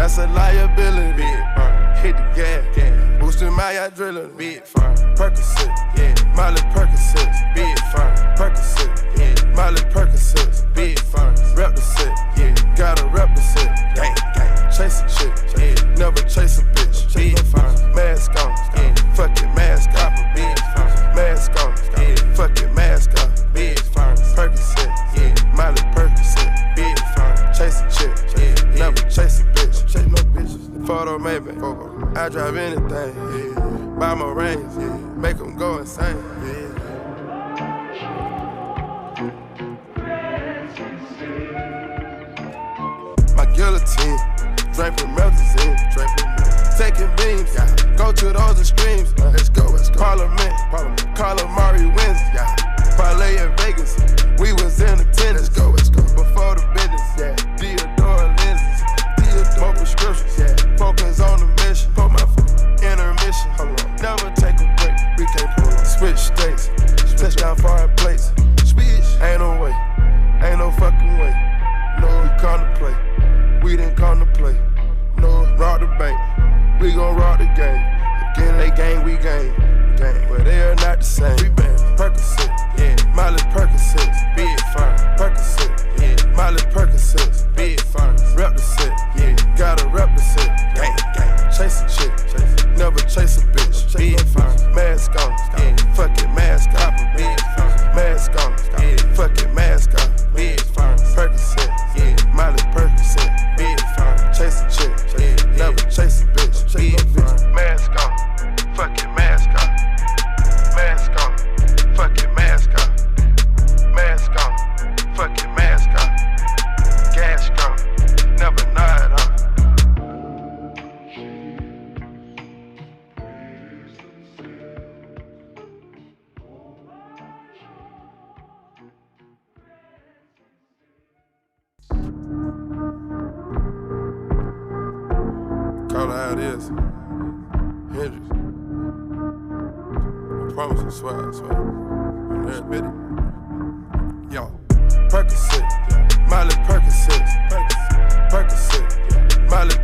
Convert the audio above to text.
That's a liability. Big firm. Hit the gas. Boosting my adrenaline. Big firm. Percocet. Yeah. Miley Percocet. Big firm. Percocet. Yeah. Miley Percocet. Big firm. Rep the set. Yeah. Gotta rep the set. Gang, gang. Chase a chick. Yeah. Never chase a bitch. Big firm. Mask on. Yeah. Fuck it, mask off. Big firm. Mask on. Yeah. Fuck it, mask off. Big firm. Percocet. Yeah. Miley Percocet. Big firm. Chase a chick. Yeah. Never chase a bitch. Chase no bitches. Photo maybe. I drive anything. Yeah. Buy my range. Yeah. Make them go insane. Yeah. My guillotine. Draping melazine. Taking beams. Yeah. Go to those extremes. Let's go. Parliament. Calamari wins. Yeah. Parlay in Vegas. We was in attendance. Let's go. Before the business. Yeah. Theodore lenses. More prescriptions. Yeah. Focus on the mission. Put my intermission. Hold on. Never take a break. We can't pull on. Switch states. Touchdown foreign plates. Switch. Ain't no way. Ain't no fucking way. No, we come to play. We didn't come to play. No, rob the bank. We gon' rob the game. Again, they gang, we gang. But they are not the same. We been Percocet, yeah. Miley Percocet, big firm. Percocet, yeah. Miley Percocet, big firm. Rep the set, yeah. Gotta rep the set. Gang, gang. Chase a chick, never chase a bitch. Big firm. Mask on, yeah. Fuck it, mask off. Big firm. Mask on, yeah. Fuck it, mask off. Big firm. Percocet, yeah. Miley Percocet, big firm. Chase a chick, yeah. Never chase a bitch. Big firm. Mask on, fuck it, mask off. Mask on, fuck it, mask off. Mask on, fuck it, mask off. Gas gone, never nod off. Call it how it is. Hendrix. I promise I swear. Every bit. Yo. Percocet. Miley Percocet. Percocet. Miley